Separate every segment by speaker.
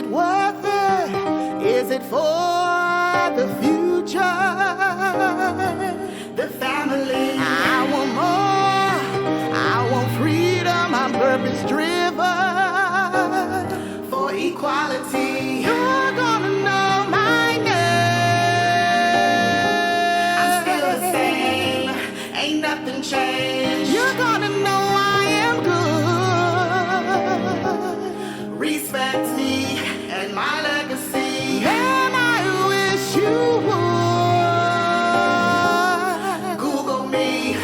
Speaker 1: it worth it? Is it for the future? The family. I want more. I want freedom. I'm purpose driven for equality. You're gonna know my name. I'm still the same. Ain't nothing changed. You're gonna know I am good. Respect me and my legacy. And I wish you would Google me,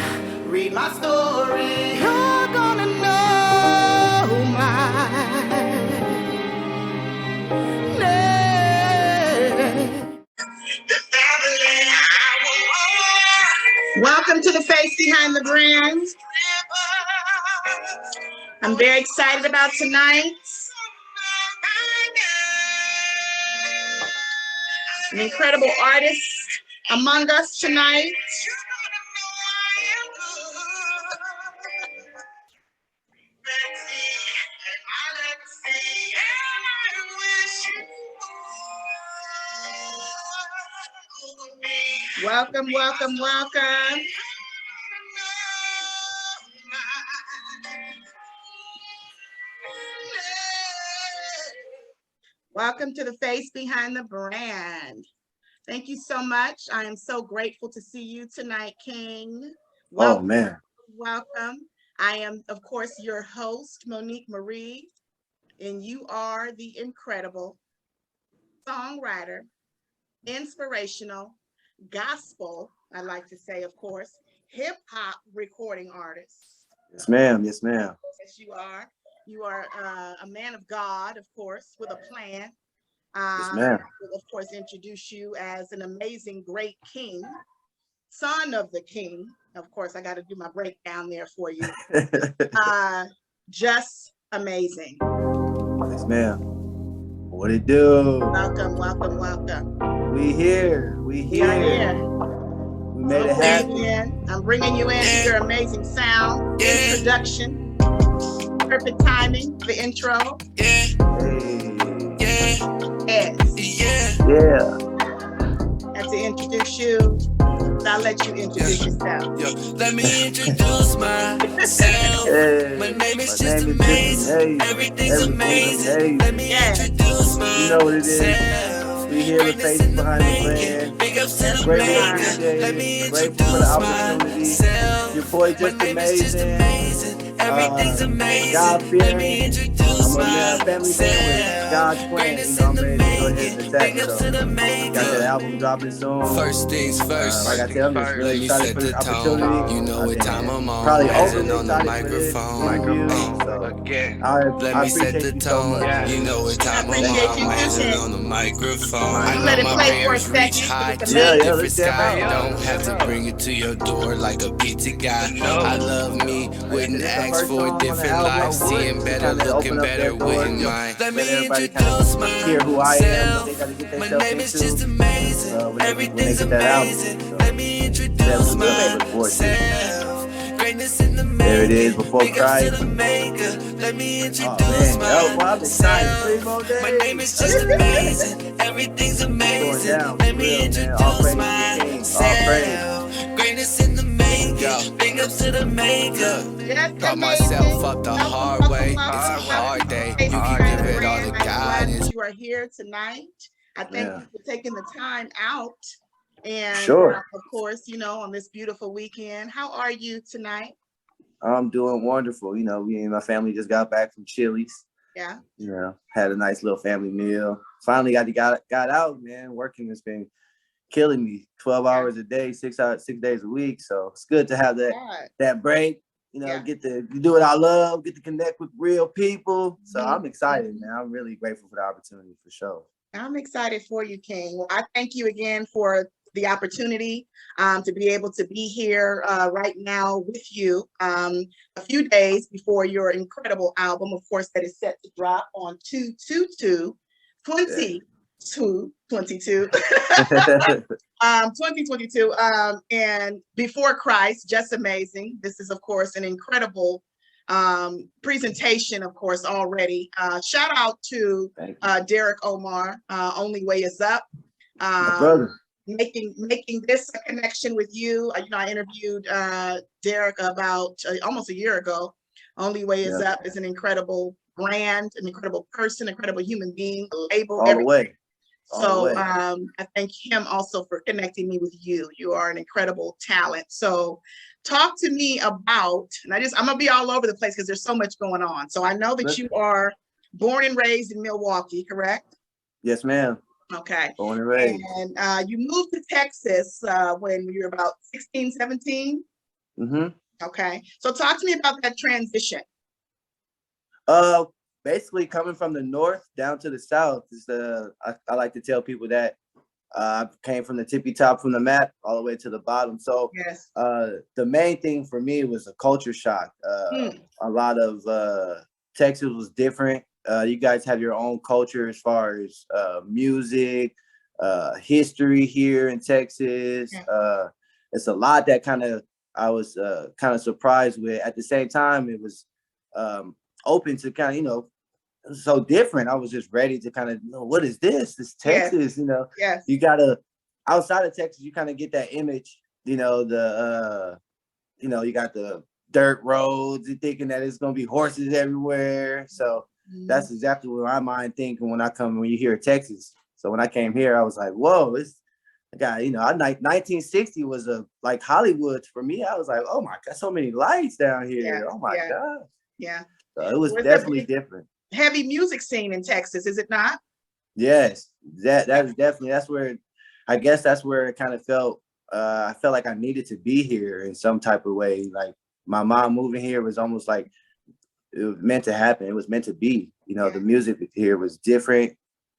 Speaker 1: read my story. You're gonna know my name. Welcome to the Face Behind the Brand. I'm very excited about tonight. An incredible artist among us tonight. Welcome, welcome, welcome. Welcome to the Face Behind the Brand. Thank you so much. I am so grateful to see you tonight, King. Welcome,
Speaker 2: oh, man.
Speaker 1: Welcome. I am, of course, your host, Monique Marie, and you are the incredible songwriter, inspirational, gospel, I like to say, of course, hip-hop recording artist.
Speaker 2: Yes, ma'am. Yes, ma'am.
Speaker 1: Yes, you are. You are a man of God, of course, with a plan.
Speaker 2: Yes, ma'am.
Speaker 1: Will, of course, introduce you as an amazing, great king, son of the king. Of course, I got to do my breakdown there for you. Just amazing.
Speaker 2: Yes, ma'am. What it do?
Speaker 1: Welcome, welcome, welcome.
Speaker 2: We here. We here. We made it happen.
Speaker 1: I'm bringing you in to your amazing sound, introduction, perfect timing, the intro.
Speaker 2: Hey.
Speaker 1: Yes.
Speaker 2: Yeah.
Speaker 1: And to introduce you, I'll let you introduce yourself.
Speaker 3: Yo, let me introduce myself.
Speaker 2: Hey.
Speaker 3: My name is just amazing. Everything's amazing. Let me introduce myself.
Speaker 2: You know what it is. We here with Face Behind the Brand.
Speaker 3: Big ups to the maker. Let me introduce myself.
Speaker 2: Your boy just amazing.
Speaker 3: Everything's amazing.
Speaker 2: God
Speaker 3: Let me introduce
Speaker 2: myself. God's plan.
Speaker 3: Greatness in the making. Big ups to the
Speaker 2: Got
Speaker 3: maker.
Speaker 2: that album dropping soon.
Speaker 3: First things first.
Speaker 2: Like I said, I'm just really excited for this opportunity.
Speaker 3: You know what time I'm on.
Speaker 2: Probably
Speaker 3: Rising
Speaker 2: overly
Speaker 3: on the
Speaker 2: excited for this
Speaker 3: microphone.
Speaker 2: interview.
Speaker 3: Let me set the tone. You know what time I'm on. Rising on the microphone. I
Speaker 1: Let it
Speaker 3: know my
Speaker 1: play for a
Speaker 3: prayers reach
Speaker 1: second.
Speaker 3: high to
Speaker 1: Yeah,
Speaker 3: a
Speaker 2: yeah,
Speaker 3: different
Speaker 2: let's get
Speaker 3: sky.
Speaker 2: back.
Speaker 3: Don't have to bring it to your door like a pizza guy. I love me. Wouldn't ask for a different life. Seeing better, looking better, wouldn't mind. Let me introduce myself. My name is just amazing. Everything's amazing. Let me introduce myself. Greatness in the making.
Speaker 2: There it is, before
Speaker 3: Big ups to
Speaker 2: Christ.
Speaker 3: the maker. Let me introduce
Speaker 2: myself.
Speaker 3: My name is just amazing. Everything's amazing. Let me introduce myself. Greatness in the making. Big ups to the maker. Got myself up the hard way. It's a hard day. You can give it all to God.
Speaker 1: You are here tonight. I thank you for taking the time out. And
Speaker 2: Sure.
Speaker 1: of course, you know, on this beautiful weekend. How are you tonight?
Speaker 2: I'm doing wonderful. You know, me and my family just got back from Chili's.
Speaker 1: Yeah.
Speaker 2: You know, had a nice little family meal. Finally got out, man. Working has been killing me. 12 hours a day, 6 days a week. So it's good to have that break. You know, get to do what I love, get to connect with real people. So I'm excited, man. I'm really grateful for the opportunity for sure.
Speaker 1: I'm excited for you, King. Well, I thank you again for the opportunity to be able to be here right now with you a few days before your incredible album, of course, that is set to drop on 2022. 2022 and Before Christ, Just Amazing. This is, of course, an incredible presentation, of course, already. Shout out to Derek Omar, Only Way Is Up.
Speaker 2: My brother.
Speaker 1: Making this a connection with you. You know, I interviewed Derek about almost a year ago. Only Way Is Up is an incredible brand, an incredible person, incredible human being, label,
Speaker 2: all the way.
Speaker 1: So I thank him also for connecting me with you. You are an incredible talent. So talk to me about, and I'm gonna be all over the place because there's so much going on. So I know that you are born and raised in Milwaukee, correct?
Speaker 2: Yes, ma'am.
Speaker 1: Okay.
Speaker 2: Born and raised.
Speaker 1: And you moved to Texas when you were about 16, 17?
Speaker 2: Mm-hmm.
Speaker 1: Okay. So talk to me about that transition.
Speaker 2: Basically coming from the north down to the south is I like to tell people that I came from the tippy top from the map all the way to the bottom. So
Speaker 1: yes.
Speaker 2: The main thing for me was a culture shock. A lot of Texas was different. You guys have your own culture as far as music, history here in Texas. Yeah. It's a lot that I was kind of surprised with. At the same time, it was open to kind of, you know, so different. I was just ready to kind of, you know, what is this? This Texas, yes. You know,
Speaker 1: yes.
Speaker 2: You gotta, outside of Texas, you kind of get that image, you know, you know, you got the dirt roads, you're thinking that it's going to be horses everywhere. So that's exactly what my mind thinking when you hear Texas. So when I came here, I was like, whoa, I got, you know, 1960 was like Hollywood for me. I was like, oh my God, so many lights down here.
Speaker 1: Yeah.
Speaker 2: Oh my God.
Speaker 1: Yeah.
Speaker 2: So it was definitely different.
Speaker 1: Heavy music scene in Texas, is it not?
Speaker 2: Yes, that is definitely, that's where it kind of felt, I felt like I needed to be here in some type of way. Like my mom moving here was almost like it was meant to happen. It was meant to be, you know, The music here was different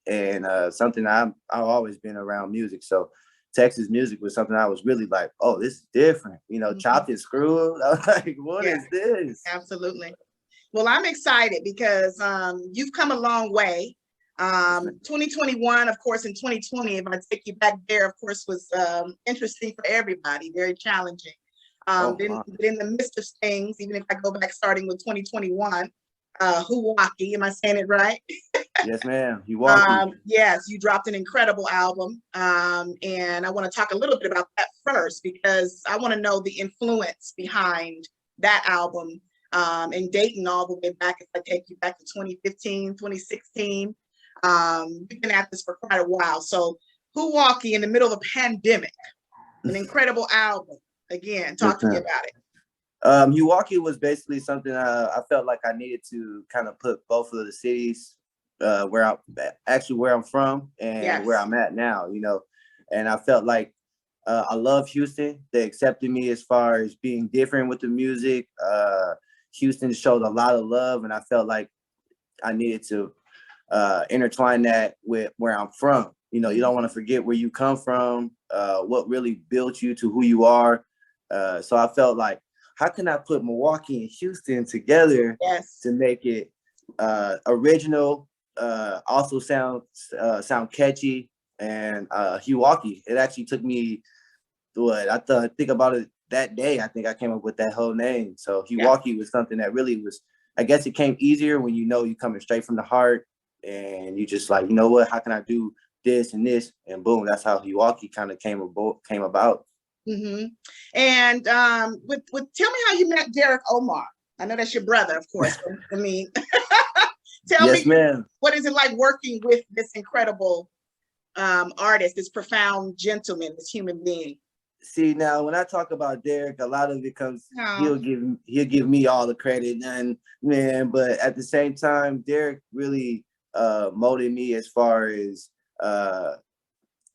Speaker 2: and something I've always been around music. So Texas music was something I was really like, oh, this is different, you know, chopped and screwed. I was like, what is this?
Speaker 1: Absolutely. Well, I'm excited because you've come a long way. 2021, of course, in 2020, if I take you back there, of course, was interesting for everybody, very challenging. But in the midst of things, even if I go back starting with 2021, Milwaukee, am I saying it right?
Speaker 2: Yes, ma'am. Milwaukee.
Speaker 1: Yes, you dropped an incredible album. And I want to talk a little bit about that first because I want to know the influence behind that album. And dating all the way back, if I take you back to 2015, 2016, we've been at this for quite a while. So Milwaukee in the middle of a pandemic, an incredible album. Again, talk to me about it.
Speaker 2: Milwaukee was basically something I felt like I needed to kind of put both of the cities where I'm from and where I'm at now, you know, and I felt like I love Houston. They accepted me as far as being different with the music. Houston showed a lot of love, and I felt like I needed to intertwine that with where I'm from. You know, you don't want to forget where you come from, what really built you to who you are. So I felt like, how can I put Milwaukee and Houston together to make it original, also sound catchy, and Milwaukee. It actually took me think about it. That day, I think I came up with that whole name. So Milwaukee was something that really was, I guess it came easier when you know you're coming straight from the heart and you just like, you know what, how can I do this and this? And boom, that's how Milwaukee kind of came about.
Speaker 1: And tell me how you met Derek Omar. I know that's your brother, of course. I mean, tell me,
Speaker 2: ma'am.
Speaker 1: What is it like working with this incredible artist, this profound gentleman, this human being?
Speaker 2: See, now when I talk about Derek, a lot of it comes, he'll give me all the credit, and man, but at the same time, Derek really molded me as far as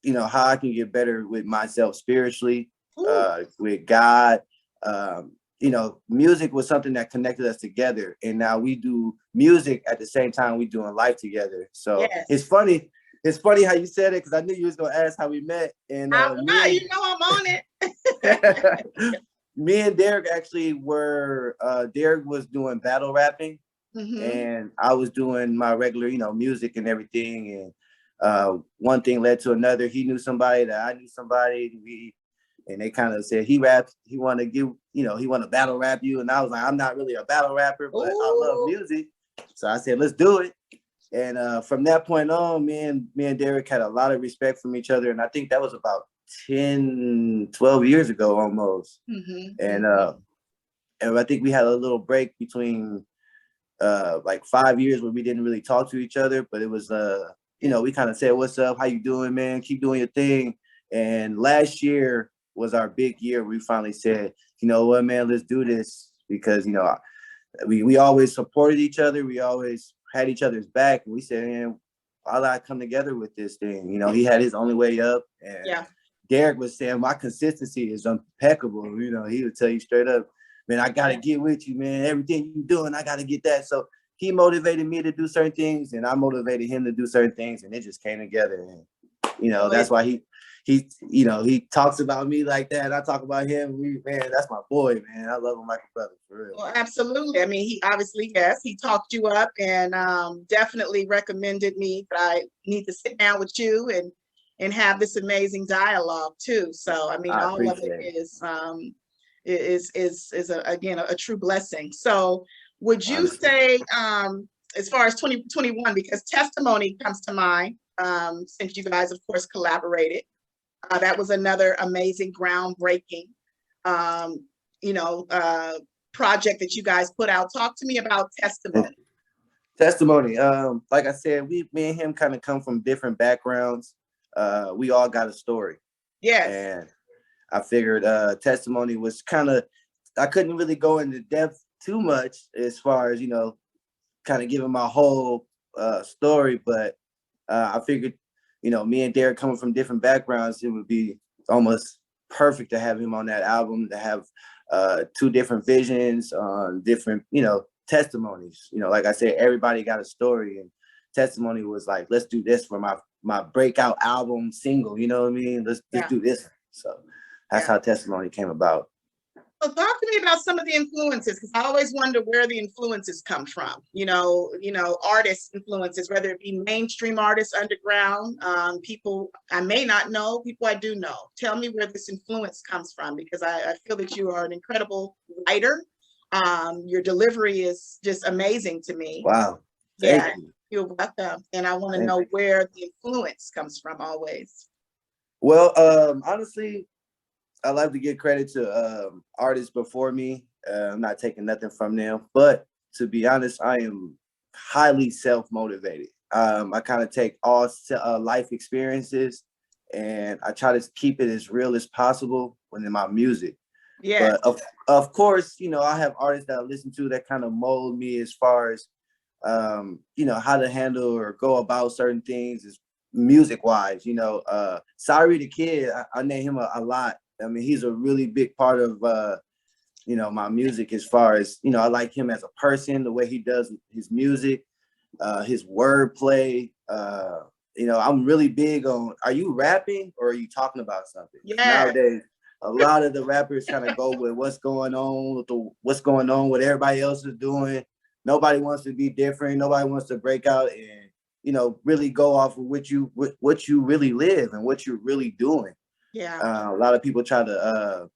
Speaker 2: you know, how I can get better with myself spiritually, with God. You know, music was something that connected us together, and now we do music at the same time we doing life together. So it's funny. It's funny how you said it because I knew you was gonna ask how we met. And
Speaker 1: you know I'm on it.
Speaker 2: Me and Derek actually were. Derek was doing battle rapping, and I was doing my regular, you know, music and everything. And one thing led to another. He knew somebody that I knew somebody. and they kind of said he want to give, he want to battle rap you, and I was like, I'm not really a battle rapper, but I love music, so I said, let's do it. And from that point on, me and Derek had a lot of respect from each other, and I think that was about 10, 12 years ago almost. And I think we had a little break between like 5 years where we didn't really talk to each other, but it was we kind of said, what's up, how you doing, man, keep doing your thing. And last year was our big year. We finally said, you know what, man, let's do this, because we always supported each other, we always had each other's back, and we said, man, why not come together with this thing? He had his only way up, and Derek was saying my consistency is impeccable. He would tell you straight up, man, I gotta get with you, man. Everything you doing, I gotta get that. So he motivated me to do certain things, and I motivated him to do certain things, and it just came together. And that's why he talks about me like that. I talk about him. Man, that's my boy, man. I love him like a brother, for real.
Speaker 1: Well, absolutely. I mean, he obviously, yes, he talked you up and definitely recommended me that I need to sit down with you and have this amazing dialogue too. So I mean, all of it is again a true blessing. So would you say, as far as 2021, because Testimony comes to mind, since you guys of course collaborated, that was another amazing, groundbreaking project that you guys put out. Talk to me about Testimony.
Speaker 2: Testimony, like I said, me and him kind of come from different backgrounds. We all got a story.
Speaker 1: Yes.
Speaker 2: And I figured Testimony was I couldn't really go into depth too much as far as, kind of giving my whole story, but I figured, me and Derek coming from different backgrounds, it would be almost perfect to have him on that album, to have two different visions on different, testimonies. Like I said, everybody got a story, and Testimony was like, let's do this for my breakout album single, you know what I mean? Let's do this. So that's how Testimony came about.
Speaker 1: So talk to me about some of the influences, because I always wonder where the influences come from. Artists' influences, whether it be mainstream artists, underground, people I may not know, people I do know. Tell me where this influence comes from, because I feel that you are an incredible writer. Your delivery is just amazing to me.
Speaker 2: Wow. Thank you.
Speaker 1: You're welcome. And I want to know where the influence comes from always.
Speaker 2: Well, honestly, I like to give credit to artists before me. I'm not taking nothing from them, but to be honest, I am highly self-motivated. I kind of take all life experiences, and I try to keep it as real as possible when in my music.
Speaker 1: Yeah.
Speaker 2: But of course, I have artists that I listen to that kind of mold me as far as how to handle or go about certain things is music-wise. Sorry the Kid, I name him a lot. I mean, he's a really big part of, my music as far as, I like him as a person, the way he does his music, his wordplay. I'm really big on, are you rapping or are you talking about something?
Speaker 1: Yeah.
Speaker 2: Nowadays, a lot of the rappers kind of go with what's going on what everybody else is doing. Nobody wants to be different. Nobody wants to break out and, really go off of what you really live and what you're really doing.
Speaker 1: Yeah.
Speaker 2: A lot of people try to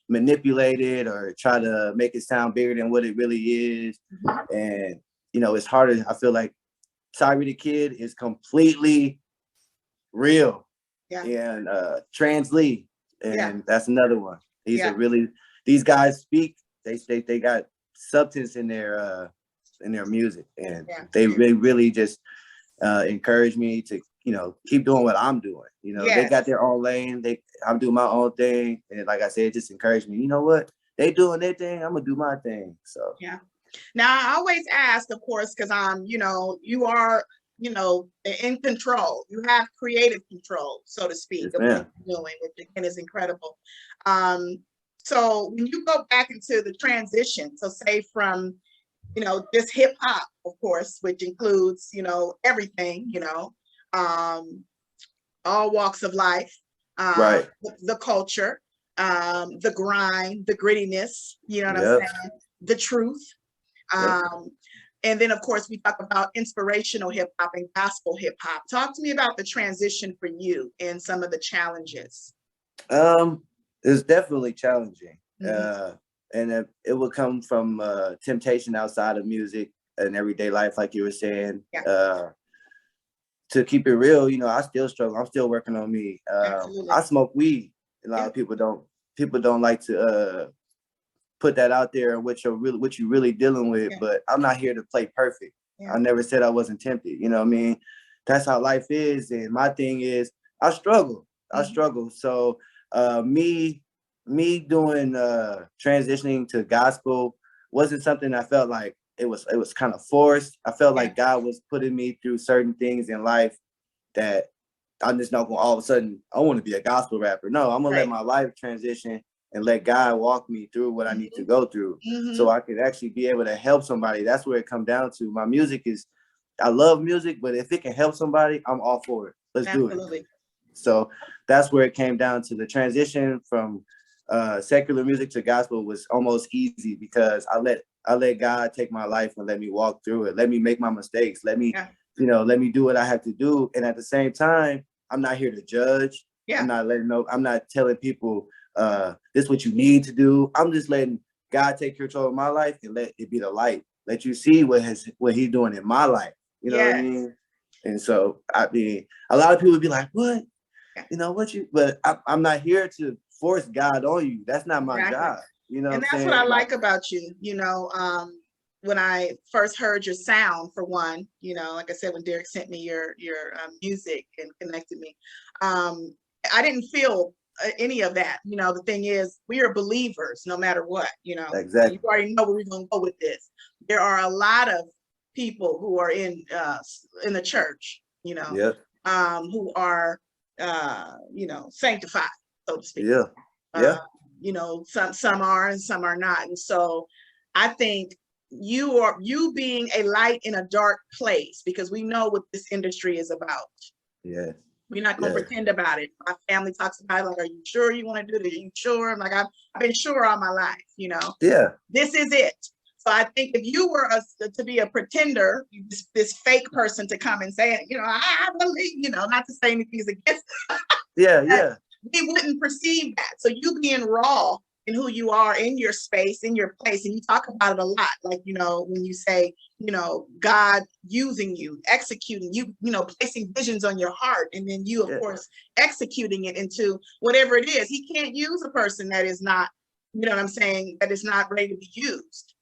Speaker 2: manipulate it or try to make it sound bigger than what it really is. And it's harder. I feel like Sorry the Kid is completely real.
Speaker 1: Yeah.
Speaker 2: And Trans Lee, and that's another one. These guys speak, they got substance in their music, and they really just encourage me to keep doing what I'm doing. They got their own lane. I'm doing my own thing. And like I said, it just encouraged me. You know what? They doing their thing. I'm gonna do my thing. So
Speaker 1: yeah. Now I always ask, of course, because you are, in control. You have creative control, so to speak, of what you're doing, which again is incredible. So when you go back into the transition, so say from, just hip hop, of course, which includes, everything, all walks of life, the culture, the grind, the grittiness, you know what I'm saying? The truth. And then, of course, we talk about inspirational hip hop and gospel hip hop. Talk to me about the transition for you and some of the challenges.
Speaker 2: It's definitely challenging.
Speaker 1: Mm-hmm.
Speaker 2: And it would come from temptation outside of music and everyday life, like you were saying.
Speaker 1: Yeah.
Speaker 2: To keep it real, I still struggle. I'm still working on me.
Speaker 1: Absolutely.
Speaker 2: I smoke weed. A lot of people don't like to put that out there and what you're really dealing with.
Speaker 1: Yeah.
Speaker 2: But I'm not here to play perfect.
Speaker 1: Yeah.
Speaker 2: I never said I wasn't tempted. You know what I mean? That's how life is. And my thing is, I struggle. I struggle. So me doing transitioning to gospel wasn't something I felt like it was kind of forced. I felt like God was putting me through certain things in life that I'm just not going to all of a sudden, I want to be a gospel rapper. No, I'm going to let my life transition and let God walk me through what I need to go through so I can actually be able to help somebody. That's where it comes down to. My music is, I love music, but if it can help somebody, I'm all for it. Let's do it. So that's where it came down to. The transition from secular music to gospel was almost easy because I let God take my life and let me walk through it. Let me make my mistakes. Let me, let me do what I have to do. And at the same time, I'm not here to judge. I'm not telling people this is what you need to do. I'm just letting God take control of my life and let it be the light. Let you see what he's doing in my life. You know what I mean? And so I mean, a lot of people would be like, what? But I'm not here to force God on you. That's not my job. You know,
Speaker 1: and that's what I like about you. When I first heard your sound, for one, like I said, when Derek sent me your music and connected me, I didn't feel any of that. The thing is, we are believers no matter what.
Speaker 2: Exactly.
Speaker 1: You already know where we're gonna go with this. There are a lot of people who are in the church, who are sanctified, so to speak. Some are and some are not. And so I think you being a light in a dark place, because we know what this industry is about.
Speaker 2: Yeah.
Speaker 1: We're not going to pretend about it. My family talks about it, like, are you sure you want to do it? Are you sure? I'm like, I've been sure all my life,
Speaker 2: Yeah.
Speaker 1: This is it. So I think if you were to be a pretender, this fake person to come and say, I believe, not to say anything against it, we wouldn't perceive that. So you being raw in who you are, in your space, in your place, and you talk about it a lot. Like, when you say, God using you, executing you, placing visions on your heart, and then you, of course, executing it into whatever it is. He can't use a person that is not, that is not ready to be used.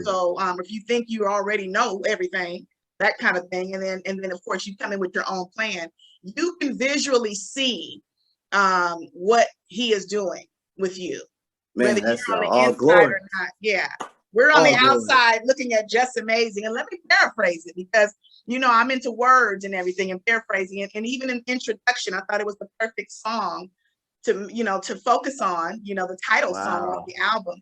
Speaker 1: So if you think you already know everything, that kind of thing, and then of course you come in with your own plan, you can visually see what he is doing with you.
Speaker 2: Man,
Speaker 1: whether
Speaker 2: that's
Speaker 1: you're on the
Speaker 2: all
Speaker 1: inside
Speaker 2: glory.
Speaker 1: or not. Yeah, we're on the outside looking at Just Amazing, and let me paraphrase it, because I'm into words and everything and paraphrasing, and even in introduction, I thought it was the perfect song to focus on, the title song of the album.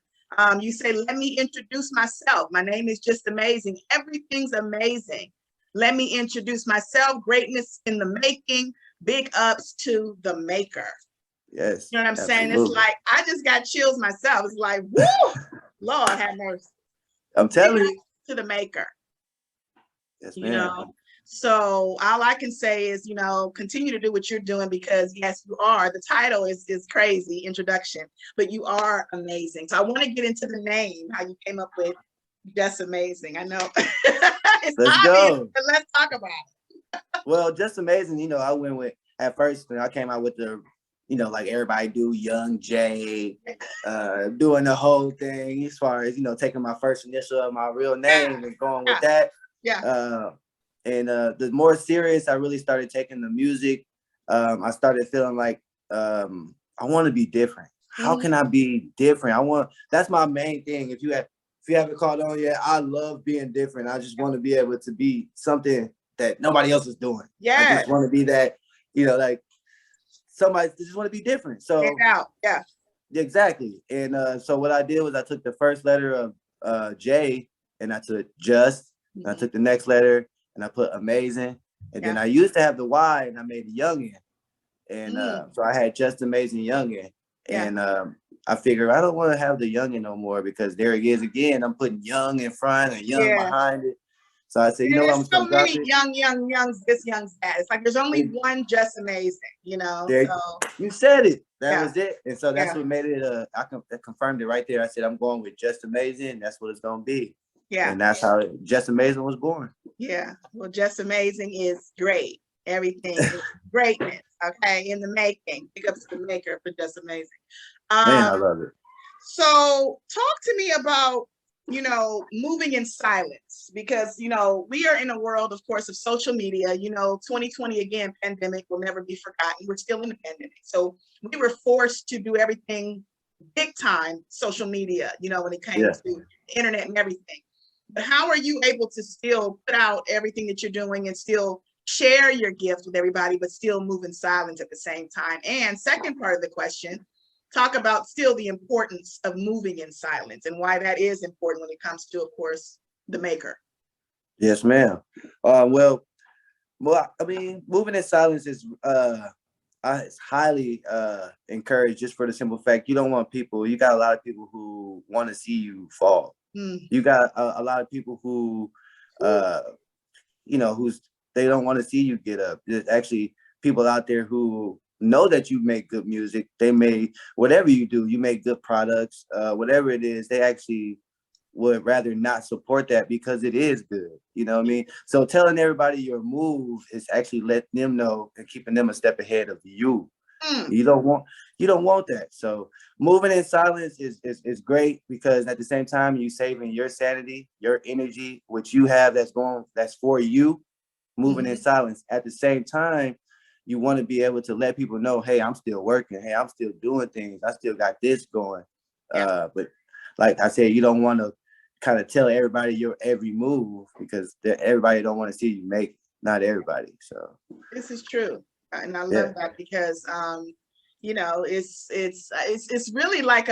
Speaker 1: You say, let me introduce myself. My name is Just Amazing. Everything's amazing. Let me introduce myself. Greatness in the making. Big ups to the maker.
Speaker 2: Yes.
Speaker 1: You know what I'm saying? It's like, I just got chills myself. It's like, woo, Lord have mercy.
Speaker 2: I'm telling you.
Speaker 1: To the maker.
Speaker 2: Yes, ma'am.
Speaker 1: So all I can say is, continue to do what you're doing, because yes, you are. The title is crazy, introduction, but you are amazing. So I want to get into the name, how you came up with Just Amazing. I know it's
Speaker 2: let's
Speaker 1: obvious,
Speaker 2: go.
Speaker 1: but let's talk about it.
Speaker 2: Well, Just Amazing, I went with, at first, I came out with the, like everybody do, Young Jay, doing the whole thing as far as, taking my first initial of my real name and going with that. And the more serious I really started taking the music, I started feeling like I want to be different. How can I be different? That's my main thing. If you haven't caught on yet, I love being different. I just want to be able to be something that nobody else is doing. I just want to be that, like somebody just want to be different. So exactly. And so what I did was I took the first letter of J, and I took Just, and I took the next letter and I put Amazing, and then I used to have the Y and I made the Youngin, and so I had Just Amazing Youngin, and I figured I don't want to have the Youngin no more, because there it is again. I'm putting young in front and young behind it. So I said, you know what, I'm
Speaker 1: There's
Speaker 2: just
Speaker 1: so
Speaker 2: gonna drop
Speaker 1: many
Speaker 2: it.
Speaker 1: youngs, this, youngs, that. It's like there's only
Speaker 2: And
Speaker 1: one Just Amazing, you know.
Speaker 2: there,
Speaker 1: So
Speaker 2: you said it. That
Speaker 1: yeah,
Speaker 2: was it. And so that's
Speaker 1: yeah,
Speaker 2: what made it. I confirmed it right there. I said, I'm going with Just Amazing. That's what it's gonna be.
Speaker 1: yeah,
Speaker 2: And that's how Just Amazing was born.
Speaker 1: yeah. Well, Just Amazing is great. Everything is greatness. Okay, in the making. Big ups to the maker for Just Amazing.
Speaker 2: Man, I
Speaker 1: Um,
Speaker 2: love it.
Speaker 1: So talk to me about, moving in silence, because, we are in a world, of course, of social media. 2020, again, pandemic will never be forgotten. We're still in the pandemic. So we were forced to do everything big time social media, when it came
Speaker 2: Yeah.
Speaker 1: to internet and everything. But how are you able to still put out everything that you're doing and still share your gift with everybody, but still move in silence at the same time? And second part of the question, talk about still the importance of moving in silence and why that is important when it comes to, of course, the maker.
Speaker 2: Yes, ma'am. Well, I mean, moving in silence is it's highly encouraged, just for the simple fact you don't want people. You got a lot of people who want to see you fall. You got a lot of people who, who's they don't want to see you get up. There's actually people out there who know that you make good music. They may, whatever you do, you make good products, whatever it is, they actually would rather not support that because it is good. You know what I mean? So telling everybody your move is actually letting them know and keeping them a step ahead of you. You don't want that. So moving in silence is great, because at the same time you saving your sanity, your energy, which you have that's for you. Moving in silence. At the same time, you want to be able to let people know, hey, I'm still working. Hey, I'm still doing things. I still got this going. But like I said, you don't want to kind of tell everybody your every move, because everybody don't want to see you make it. Not everybody. So
Speaker 1: this is true. And I love that, because it's really like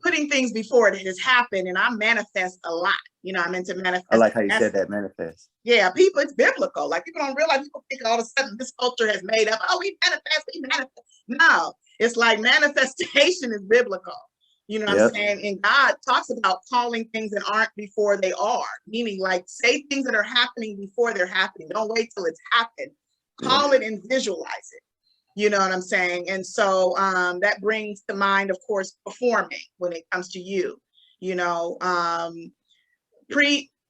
Speaker 1: putting things before it has happened. And I manifest a lot. I'm into manifest.
Speaker 2: I like how you said that, manifest.
Speaker 1: Yeah, people, it's biblical. Like, people don't realize, people think all of a sudden this culture has made up, oh, we manifest. No, it's like manifestation is biblical. You know what I'm saying? And God talks about calling things that aren't before they are, meaning like say things that are happening before they're happening. Don't wait till it's happened. Call it and visualize it. You know what I'm saying? And so that brings to mind, of course, performing when it comes to you,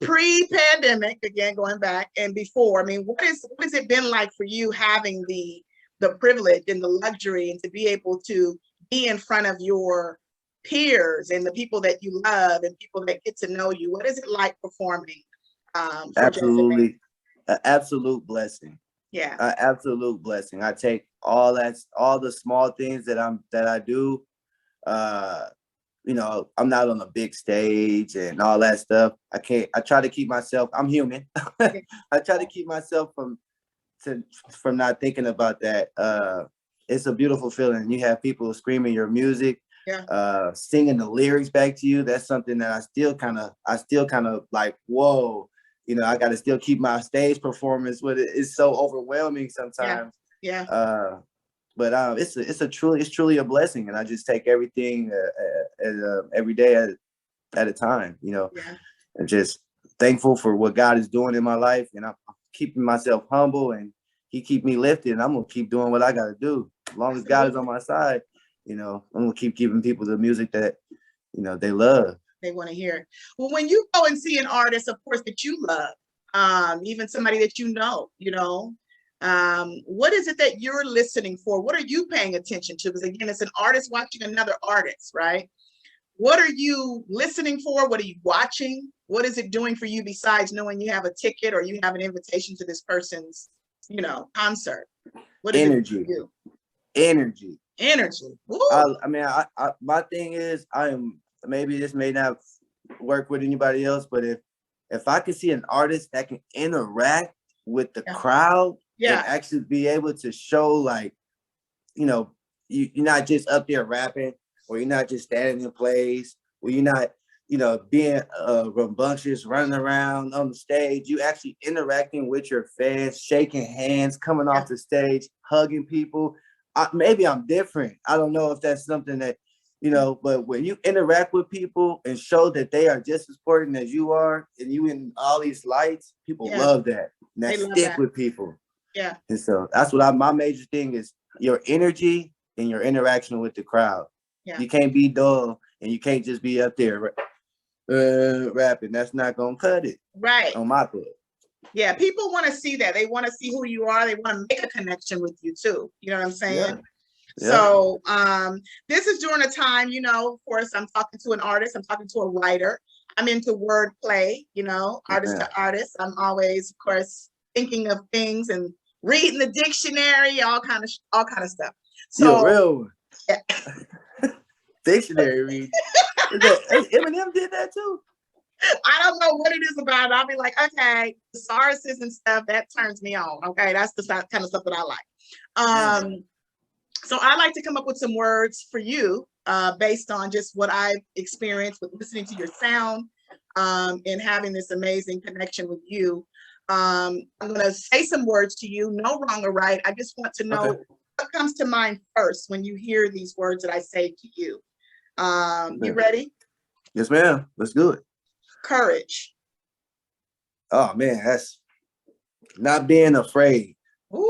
Speaker 1: pre-pandemic, again, going back, and before. I mean, what has it been like for you having the privilege and the luxury and to be able to be in front of your peers and the people that you love and people that get to know you? What is it like performing?
Speaker 2: Absolutely, an absolute blessing.
Speaker 1: Yeah,
Speaker 2: an absolute blessing. I take all the small things that I do. I'm not on a big stage and all that stuff. I try to keep myself, I'm human. I try to keep myself from not thinking about that. It's a beautiful feeling. You have people screaming your music, singing the lyrics back to you. That's something that I still kind of like, whoa, I got to still keep my stage performance with it. It's so overwhelming sometimes. But it's truly a blessing, and I just take everything every day at a time, and just thankful for what God is doing in my life, and I'm keeping myself humble, and He keep me lifted, and I'm gonna keep doing what I gotta do. As long as God is on my side, I'm gonna keep giving people the music that they love.
Speaker 1: They want to hear it. Well, when you go and see an artist, of course, that you love, even somebody that what is it that you're listening for? What are you paying attention to? Because again, it's an artist watching another artist, right? What are you listening for? What are you watching? What is it doing for you besides knowing you have a ticket or you have an invitation to this person's, concert? What is
Speaker 2: energy?
Speaker 1: It for you?
Speaker 2: Energy. My thing is, maybe this may not work with anybody else, but if I could see an artist that can interact with the crowd and actually be able to show, like, you're not just up there rapping, or you're not just standing in place, or you're not, being rambunctious, running around on the stage. You actually interacting with your fans, shaking hands, coming off the stage, hugging people. Maybe I'm different. I don't know if that's something that you know, but when you interact with people and show that they are just as important as you are, and you in all these lights, people love that. And that stick with people.
Speaker 1: Yeah.
Speaker 2: And so that's what my major thing is, your energy and your interaction with the crowd. Yeah. You can't be dull, and you can't just be up there rapping. That's not gonna cut it.
Speaker 1: Right.
Speaker 2: On my book.
Speaker 1: Yeah, people want to see that. They want to see who you are. They want to make a connection with you too. You know what I'm saying? Yeah. So this is during a time, you know, of course, I'm talking to an artist, I'm talking to a writer. I'm into wordplay, you know, artist to artist. I'm always, of course, thinking of things and reading the dictionary, all kind of stuff. So
Speaker 2: you're real one. Yeah. Dictionary read. Eminem did that too.
Speaker 1: I don't know what it is about it. I'll be like, okay, thesauruses and stuff, that turns me on. Okay, that's the kind of stuff that I like. So I like to come up with some words for you based on just what I've experienced with listening to your sound and having this amazing connection with you. I'm going to say some words to you, no wrong or right. I just want to know what comes to mind first when you hear these words that I say to you. You ready?
Speaker 2: Yes, ma'am. Let's do it.
Speaker 1: Courage.
Speaker 2: Oh, man, that's not being afraid,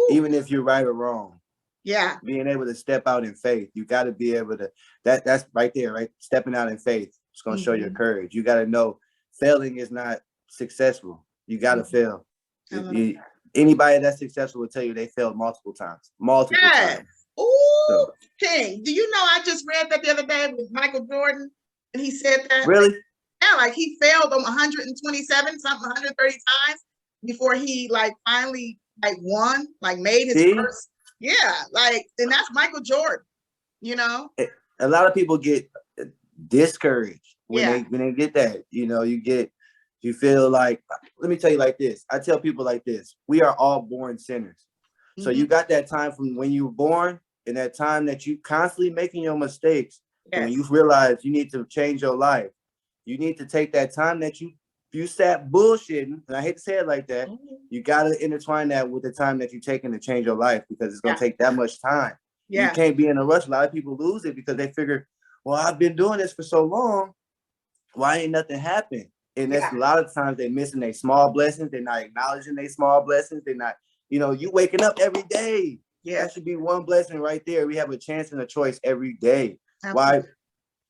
Speaker 2: even if you're right or wrong.
Speaker 1: Yeah.
Speaker 2: Being able to step out in faith. You got to be able to, that's right there, right? Stepping out in faith. It's going to show your courage. You got to know failing is not successful. You got to fail. Anybody that's successful will tell you they failed multiple times. Times.
Speaker 1: Ooh, King. Do you know I just read that the other day with Michael Jordan, and he said that.
Speaker 2: Really?
Speaker 1: Yeah, like he failed on 127, something 130 times before he like finally like won, like made his first. Yeah, like, and that's Michael Jordan, you know.
Speaker 2: A lot of people get discouraged when they get that. You know, you feel like, let me tell you like this. I tell people like this: we are all born sinners. So you got that time from when you were born, and that time that you constantly making your mistakes. And when you realize you need to change your life, you need to take that time that you sat bullshitting, and I hate to say it like that, you got to intertwine that with the time that you're taking to change your life, because it's going to take that much time. You can't be in a rush. A lot of people lose it because they figure, well, I've been doing this for so long, why ain't nothing happened? And that's a lot of times they're missing their small blessings. They're not acknowledging their small blessings. They're not, you know, you waking up every day. That should be one blessing right there. We have a chance and a choice every day. Absolutely. Why?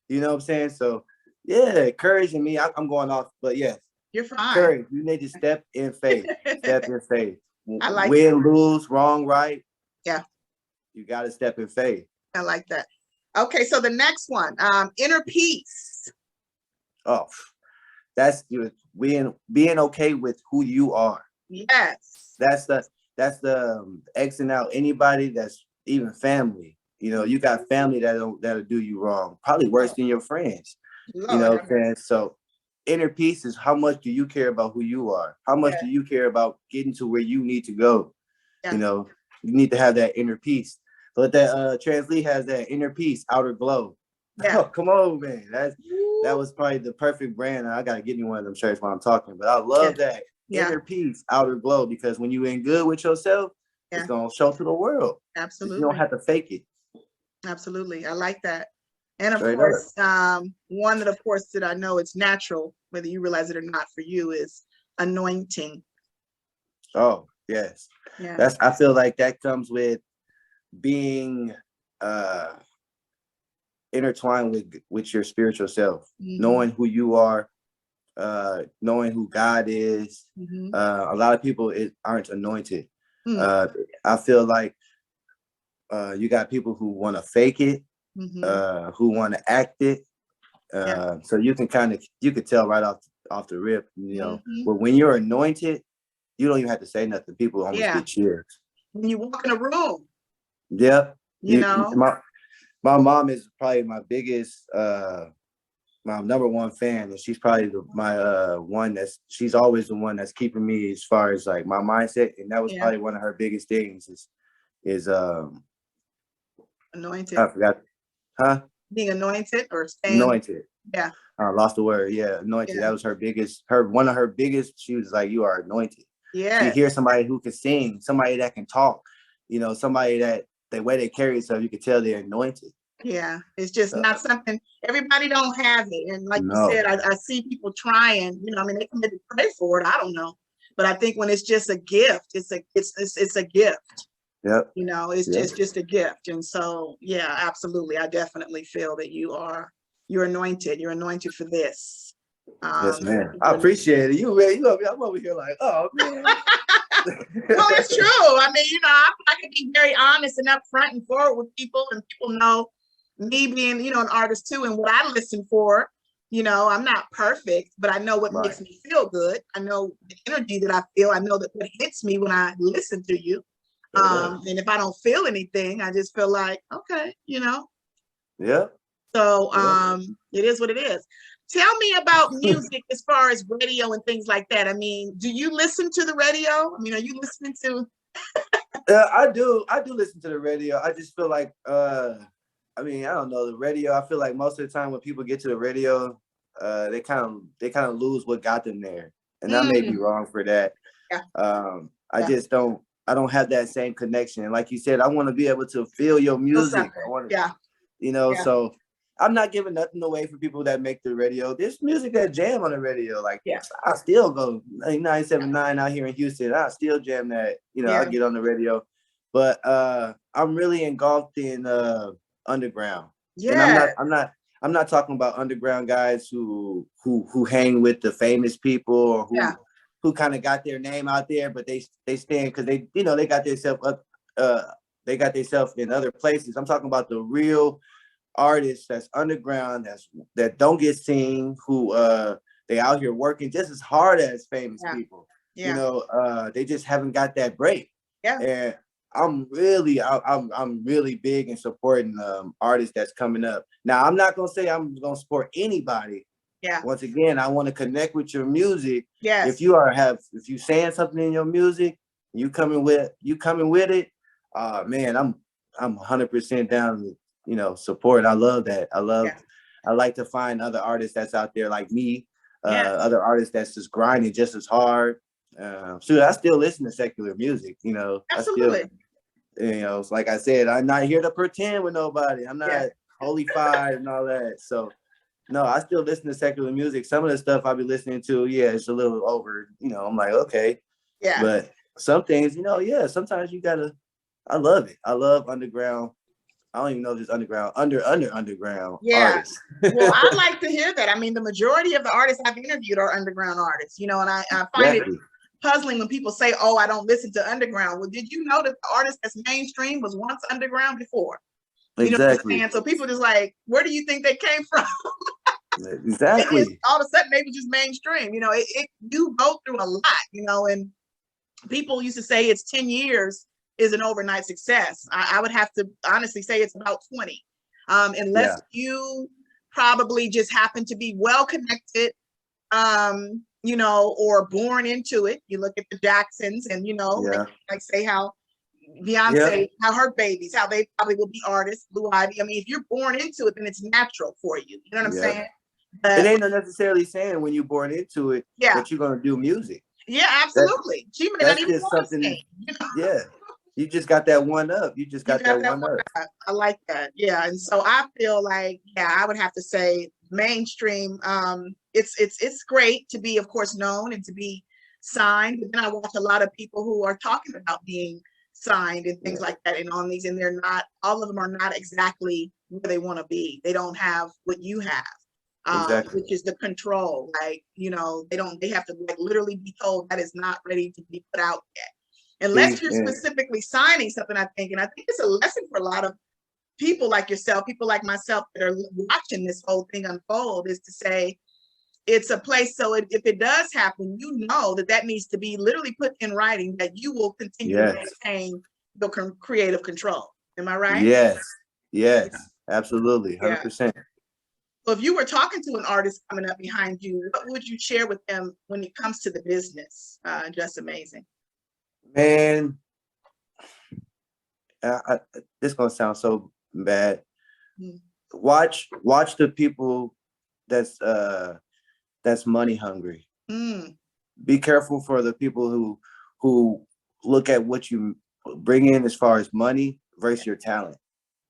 Speaker 2: You know what I'm saying? So, yeah, courage in me. I'm going off, but yes.
Speaker 1: You're fine.
Speaker 2: Courage. You need to step in faith. Step in faith.
Speaker 1: I like
Speaker 2: win, lose, wrong, right.
Speaker 1: Yeah.
Speaker 2: You got to step in faith.
Speaker 1: I like that. Okay, so the next one, inner peace.
Speaker 2: Oh, that's being okay with who you are.
Speaker 1: Yes.
Speaker 2: That's the Xing out anybody that's even family. You know, you got family that'll do you wrong, probably worse than your friends. Lord, you know what I'm saying? So inner peace is how much do you care about who you are? How much do you care about getting to where you need to go? You know, you need to have that inner peace. But that Translate has that inner peace, outer glow. Oh, come on, man. That was probably the perfect brand. I gotta get me one of them shirts while I'm talking. But I love that inner peace, outer glow, because when you in good with yourself, it's gonna show to the world.
Speaker 1: Absolutely.
Speaker 2: You don't have to fake it.
Speaker 1: Absolutely. I like that. And of course, one that of course that I know it's natural, whether you realize it or not, for you is anointing.
Speaker 2: Oh, yes. Yeah. I feel like that comes with being intertwined with your spiritual self, knowing who you are, knowing who God is. A lot of people aren't anointed. I feel like you got people who want to fake it, who want to act it. So you can tell right off the rip, you know. But when you're anointed, you don't even have to say nothing. People almost get cheers.
Speaker 1: When you walk in a room.
Speaker 2: Yep.
Speaker 1: You know.
Speaker 2: My mom is probably my biggest, my number one fan, and she's probably my one she's always the one that's keeping me as far as like my mindset, and that was probably one of her biggest things is
Speaker 1: anointed.
Speaker 2: I forgot,
Speaker 1: being anointed or staying
Speaker 2: anointed.
Speaker 1: Yeah.
Speaker 2: I lost the word. Yeah, anointed. That was her biggest. One of her biggest. She was like, "You are anointed."
Speaker 1: Yeah.
Speaker 2: She hears somebody who can sing, somebody that can talk, you know, somebody that the way they carry themselves, you can tell they're anointed.
Speaker 1: Yeah, it's just not something, everybody don't have it. And like you
Speaker 2: No.
Speaker 1: said, I see people trying, you know, I mean, they can maybe pray for it. I don't know. But I think when it's just a gift, it's a gift.
Speaker 2: Yep.
Speaker 1: You know, it's just a gift. And so, yeah, absolutely. I definitely feel that you're anointed. You're anointed for this.
Speaker 2: Yes, man. I appreciate it. I'm over here like, oh man.
Speaker 1: Well, it's true. I mean, you know, I can be very honest and upfront and forward with people, and people know me being, you know, an artist too, and what I listen for. You know, I'm not perfect, but I know what makes me feel good. I know the energy that I feel. I know that what hits me when I listen to you. And if I don't feel anything, I just feel like, okay, you know.
Speaker 2: Yeah.
Speaker 1: So it is what it is. Tell me about music as far as radio and things like that. I mean, do you listen to the radio? I mean, are you listening to?
Speaker 2: I do listen to the radio. I just feel like I mean, I don't know, the radio, I feel like most of the time when people get to the radio, they kind of lose what got them there. And I may be wrong for that.
Speaker 1: Yeah.
Speaker 2: I just don't have that same connection. And like you said, I want to be able to feel your music. I want to, you know, so I'm not giving nothing away for people that make the radio. There's music that jam on the radio. Like, I still go 979 out here in Houston. I still jam that, you know, I get on the radio. But I'm really engulfed in underground. And I'm not talking about underground guys who hang with the famous people or who kind of got their name out there, but they stand because they, you know, they got themselves up, they got themselves in other places. I'm talking about the real artists that's underground, that don't get seen, who they out here working just as hard as famous people. You know, they just haven't got that break. And I'm really big in supporting artists that's coming up. Now, I'm not gonna say I'm gonna support anybody. Once again, I want to connect with your music. If you saying something in your music, you coming with it, man, I'm 100% down to, you know, support. I love that. I like to find other artists that's out there like me, other artists that's just grinding just as hard. So I still listen to secular music, you know.
Speaker 1: Absolutely.
Speaker 2: You know, like I said, I'm not here to pretend with nobody. I'm not holified and all that. So no, I still listen to secular music. Some of the stuff I be listening to, it's a little over, you know, I'm like, okay. But some things, you know, sometimes you gotta, I love it. I love underground. I don't even know if it's underground, underground artists.
Speaker 1: Well, I like to hear that. I mean, the majority of the artists I've interviewed are underground artists, you know, and I find it puzzling when people say, oh, I don't listen to underground. Well, did you know that the artist that's mainstream was once underground before? You know what I'm saying? So people just like, where do you think they came from? All of a sudden they were just mainstream. You know, you go through a lot, you know, and people used to say it's 10 years is an overnight success. I would have to honestly say it's about 20. Unless you probably just happen to be well connected, you know, or born into it. You look at the Jacksons and, you know, like say how Beyonce, how her babies, how they probably will be artists, Blue Ivy. I mean, if you're born into it, then it's natural for you. You know what I'm saying? But
Speaker 2: it ain't necessarily saying when you're born into it that you're going to do music.
Speaker 1: Yeah, absolutely. She may not even want to sing, you know?
Speaker 2: You just got that one up. You just got that one up.
Speaker 1: I like that. Yeah. And so I feel like, I would have to say mainstream. It's great to be, of course, known and to be signed. But then I watch a lot of people who are talking about being signed and things like that and on these, and they're not, all of them are not exactly where they want to be. They don't have what you have, which is the control. Like, you know, they have to like literally be told that is not ready to be put out yet. Unless you're specifically signing something, I think. And I think it's a lesson for a lot of people like yourself, people like myself that are watching this whole thing unfold, is to say it's a place. So if it does happen, you know that needs to be literally put in writing that you will continue to maintain the creative control. Am I right?
Speaker 2: Yes, absolutely. 100%.
Speaker 1: So if you were talking to an artist coming up behind you, what would you share with them when it comes to the business? Just amazing.
Speaker 2: Man, this gonna sound so bad. Watch the people that's money hungry. Be careful for the people who look at what you bring in as far as money versus your talent.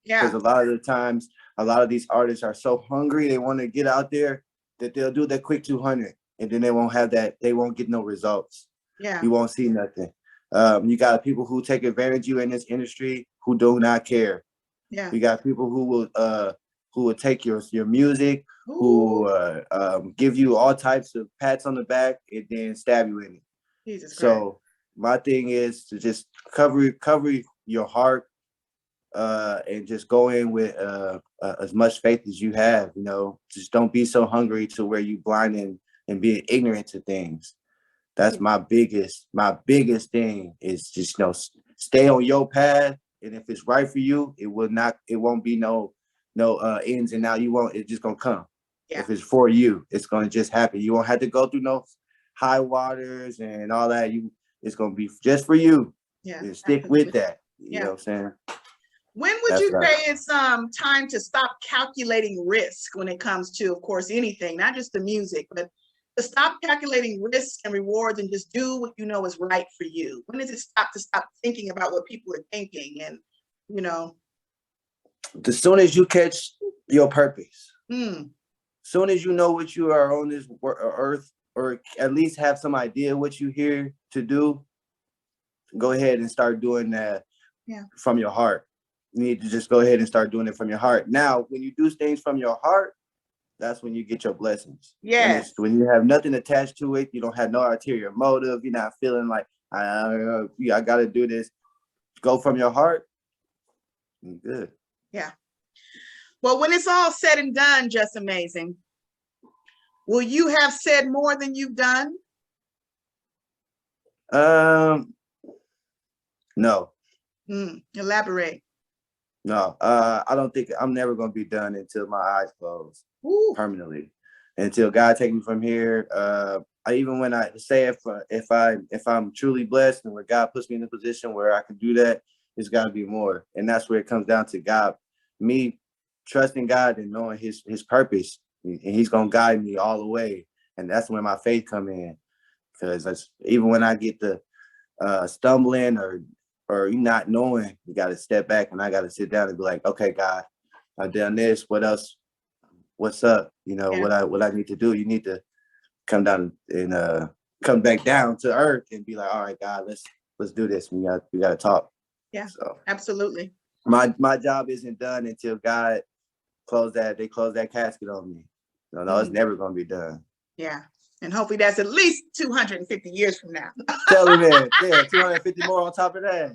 Speaker 2: Because a lot of the times, a lot of these artists are so hungry, they want to get out there that they'll do that quick 200 and then they won't have that, they won't get no results.
Speaker 1: Yeah.
Speaker 2: You won't see nothing. You got people who take advantage of you in this industry who do not care.
Speaker 1: Yeah.
Speaker 2: You got people who will take your music, who give you all types of pats on the back and then stab you in it.
Speaker 1: Jesus Christ.
Speaker 2: So my thing is to just cover your heart and just go in with as much faith as you have. You know, just don't be so hungry to where you blind and being ignorant to things. That's my biggest thing is just, you know, stay on your path. And if it's right for you, it won't be no ins and out. It's just gonna come. Yeah. If it's for you, it's gonna just happen. You won't have to go through no high waters and all that. It's gonna be just for you.
Speaker 1: Yeah.
Speaker 2: And stick with that. You know what I'm saying?
Speaker 1: When would you say it's time to stop calculating risk when it comes to, of course, anything, not just the music, but to stop calculating risk and rewards and just do what you know is right for you? When does it stop thinking about what people are thinking? And, you know,
Speaker 2: as soon as you catch your purpose, soon as you know what you are on this earth, or at least have some idea what you're here to do, go ahead and start doing that from your heart. You need to just go ahead and start doing it from your heart. Now, when you do things from your heart, that's when you get your blessings.
Speaker 1: Yes.
Speaker 2: When you have nothing attached to it, you don't have no ulterior motive. You're not feeling like, I got to do this. Go from your heart. You're good.
Speaker 1: Yeah. Well, when it's all said and done, Just Amazing, will you have said more than you've done?
Speaker 2: No.
Speaker 1: Elaborate.
Speaker 2: No, I don't think I'm never gonna be done until my eyes close permanently. Until God take me from here. Even when I say if I'm truly blessed and where God puts me in a position where I can do that, it's got to be more. And that's where it comes down to God, me trusting God and knowing His purpose, and He's gonna guide me all the way. And that's when my faith come in, because even when I get the stumbling or you not knowing, you got to step back and I got to sit down and be like, okay, God, I've done this. What else? What's up? You know, what I need to do. You need to come down and come back down to earth and be like, all right, God, let's do this. We got to talk.
Speaker 1: Yeah,
Speaker 2: so
Speaker 1: absolutely.
Speaker 2: My job isn't done until God close that casket on me. No, it's never going to be done.
Speaker 1: Yeah. And hopefully that's at least 250 years from now.
Speaker 2: Tell me that. Yeah, 250 more on top of that.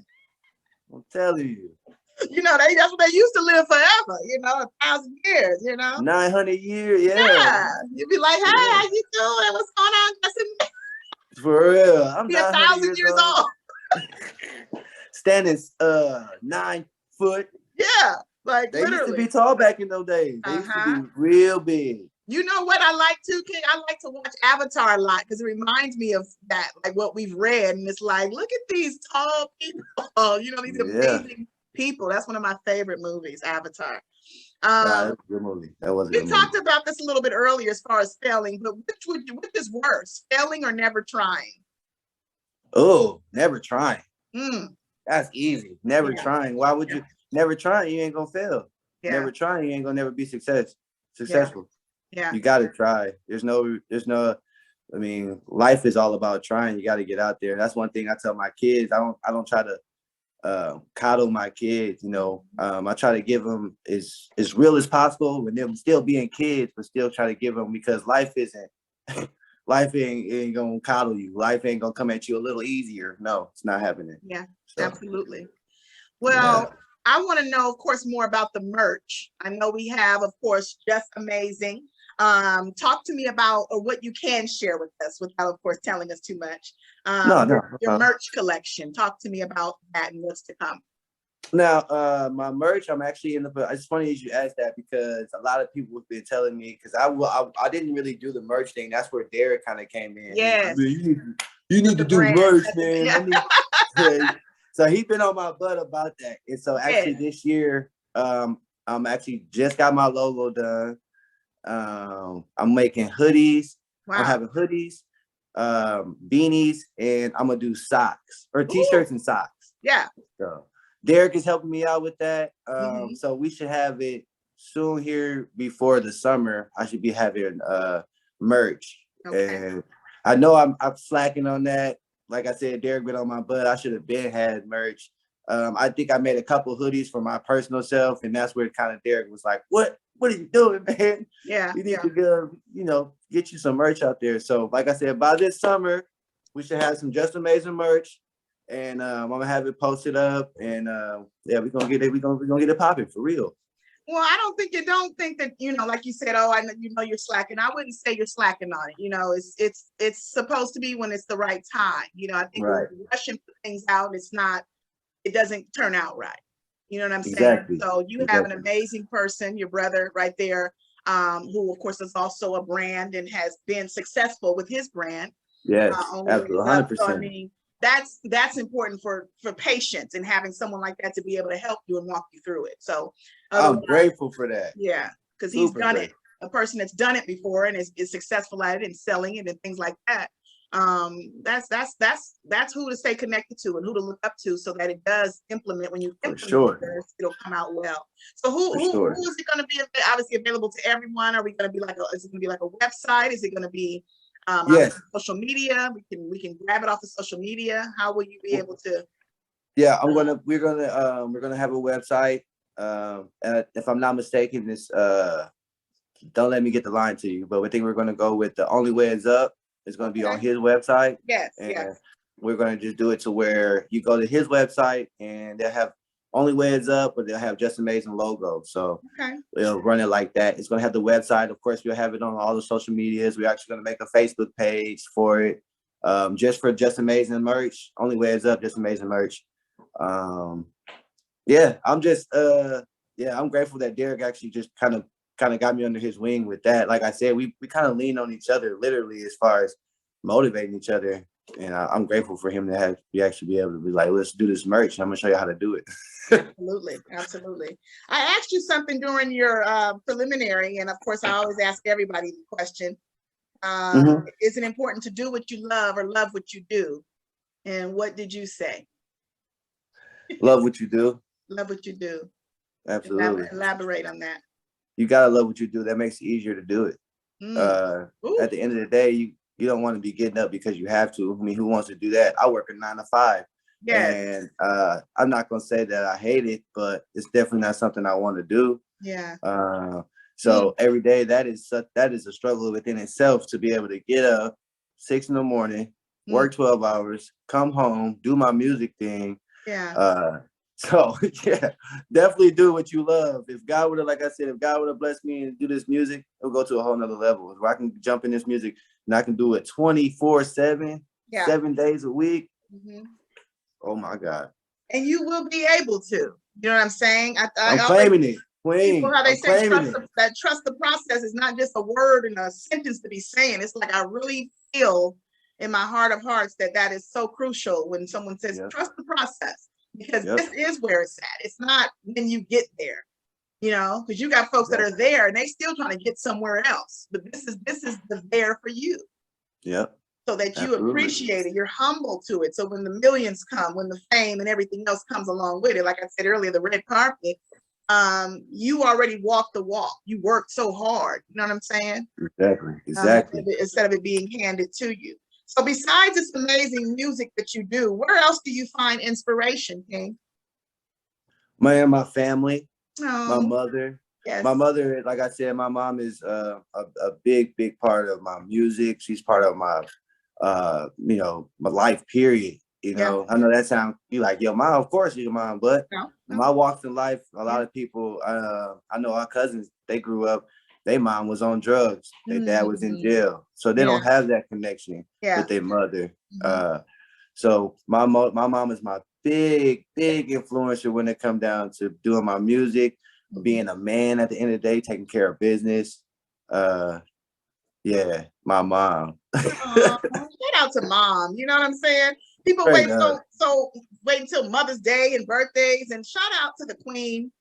Speaker 2: I'm telling you.
Speaker 1: You know, that's what they used to live forever, 1,000 years,
Speaker 2: 900 years,
Speaker 1: yeah. You'd be like, hey, how you doing? What's going on?
Speaker 2: For real. I'm
Speaker 1: 1,000 years old.
Speaker 2: Standing 9 foot.
Speaker 1: Yeah, like
Speaker 2: they
Speaker 1: literally.
Speaker 2: Used to be tall back in those days. They used to be real big.
Speaker 1: You know what I like too, King? I like to watch Avatar a lot because it reminds me of that, like what we've read. And it's like, look at these tall people, these amazing people. That's one of my favorite movies, Avatar.
Speaker 2: That's a good movie. That was a good movie.
Speaker 1: We talked about this a little bit earlier as far as failing, but which is worse, failing or never trying?
Speaker 2: Oh, never trying. That's easy. Never trying. Why would you never trying? You ain't gonna fail. Never trying, you ain't gonna never be successful. Yeah. You gotta try. There's no, I mean, life is all about trying. You gotta get out there. That's one thing I tell my kids. I don't try to coddle my kids, I try to give them as real as possible with them still being kids, but still try to give them, because life ain't gonna coddle you. Life ain't gonna come at you a little easier. No, it's not happening.
Speaker 1: Yeah, so, absolutely. Well, I want to know, of course, more about the merch. I know we have, of course, Just Amazing. Talk to me about, or what you can share with us without, of course, telling us too much. Your merch collection. Talk to me about that and what's to come.
Speaker 2: Now, my merch, I'm actually it's funny as you asked that, because a lot of people have been telling me, because I didn't really do the merch thing. That's where Derek kind of came in.
Speaker 1: Yes.
Speaker 2: You need to do merch, man. So he's been on my butt about that. And so actually this year, I'm actually just got my logo done. I'm making hoodies. Wow. I'm having hoodies, beanies, and I'm gonna do socks or t-shirts and socks.
Speaker 1: Yeah.
Speaker 2: So Derek is helping me out with that.
Speaker 1: Mhm.
Speaker 2: So we should have it soon here before the summer. I should be having merch.
Speaker 1: Okay.
Speaker 2: And I know I'm slacking on that. Like I said, Derek been on my butt. I should have been had merch. I think I made a couple hoodies for my personal self, and that's where kind of Derek was like, "What are you doing, man?
Speaker 1: Yeah.
Speaker 2: You need to go, get you some merch out there." So, like I said, by this summer, we should have some Just Amazing merch, and I'm gonna have it posted up, and yeah, we're gonna get it. We're gonna get it popping for real.
Speaker 1: Well, I don't think that, like you said, oh, I know, you're slacking. I wouldn't say you're slacking on it. It's supposed to be when it's the right time. I think
Speaker 2: Right.
Speaker 1: when you're rushing things out, it doesn't turn out right. You know what I'm saying?
Speaker 2: Exactly.
Speaker 1: So you have an amazing person, your brother right there, who of course is also a brand and has been successful with his brand.
Speaker 2: Yes,
Speaker 1: Only
Speaker 2: absolutely,
Speaker 1: Ways Up.
Speaker 2: 100%.
Speaker 1: So, I mean, that's important for patience and having someone like that to be able to help you and walk you through it. So
Speaker 2: I'm grateful for that.
Speaker 1: yeah, because he's done
Speaker 2: grateful.
Speaker 1: it. A person that's done it before and is successful at it and selling it and things like that. That's who to stay connected to and who to look up to, so that it does implement. When you implement this, it'll come out well. So who is it going to be? Obviously available to everyone. Are we going to be is it going to be like a website? Is it going to be
Speaker 2: yes,
Speaker 1: social media? We can grab it off of social media. How will you be able to?
Speaker 2: Yeah, we're gonna have a website. And if I'm not mistaken, this don't let me get the line to you, but I think we're gonna go with The Only Way Is Up. It's gonna be on his website.
Speaker 1: Yes,
Speaker 2: and
Speaker 1: yes.
Speaker 2: We're gonna just do it to where you go to his website and they'll have Only Way Is Up, but they'll have Just Amazing logo. So we'll run it like that. It's gonna have the website. Of course, we'll have it on all the social medias. We're actually gonna make a Facebook page for it, just for Just Amazing merch. Only Way Is Up, Just Amazing merch. Yeah, I'm grateful that Derek actually just kind of got me under his wing with that. Like I said, we kind of lean on each other literally as far as motivating each other, and I'm grateful for him to actually be able to be like, let's do this merch. I'm gonna show you how to do it.
Speaker 1: Absolutely. I asked you something during your preliminary, and of course I always ask everybody the question, is it important to do what you love or love what you do? And what did you say?
Speaker 2: Love what you do.
Speaker 1: Love what you do.
Speaker 2: Absolutely.
Speaker 1: Elaborate on that.
Speaker 2: You gotta love what you do. That makes it easier to do it. At the end of the day, you don't want to be getting up because you have to. I mean, who wants to do that? I work a 9 to 5.
Speaker 1: Yes.
Speaker 2: And I'm not gonna say that I hate it, but it's definitely not something I want to do.
Speaker 1: Yeah.
Speaker 2: So every day that is a struggle within itself, to be able to get up 6 in.the morning, work 12 hours, come home, do my music thing.
Speaker 1: Yeah.
Speaker 2: So yeah, definitely do what you love. If God would have, like I said, if God would have blessed me and do this music, it'll go to a whole nother level where I can jump in this music and I can do it 24/7, 7 days a week. Oh my God.
Speaker 1: And you will be able to. You know what I'm saying?
Speaker 2: I'm claiming it.
Speaker 1: People, how they say trust the process is not just a word and a sentence to be saying. It's like I really feel in my heart of hearts that is so crucial when someone says trust the process, because this is where it's at. It's not when you get there, because you got folks that are there and they still trying to get somewhere else. But this is the there for you.
Speaker 2: Yep.
Speaker 1: So that you appreciate it, you're humble to it. So when the millions come, when the fame and everything else comes along with it, like I said earlier, the red carpet, you already walked the walk. You worked so hard. You know what I'm saying?
Speaker 2: Exactly.
Speaker 1: Instead of it being handed to you. So besides this amazing music that you do, where else do you find inspiration, King?
Speaker 2: My family,
Speaker 1: my
Speaker 2: mother. Yes. My mother, like I said, my mom is a big part of my music. She's part of my my life period. I know that sounds, you like, your mom, of course your mom, but my walks in life, a lot of people, I know our cousins, they grew up, their mom was on drugs, their dad was in jail, so they don't have that connection with their mother. So my mom is my big influencer when it comes down to doing my music, being a man at the end of the day, taking care of business. Yeah, my mom.
Speaker 1: Shout out to mom. You know what I'm saying? People wait until Mother's Day and birthdays, and shout out to the queen.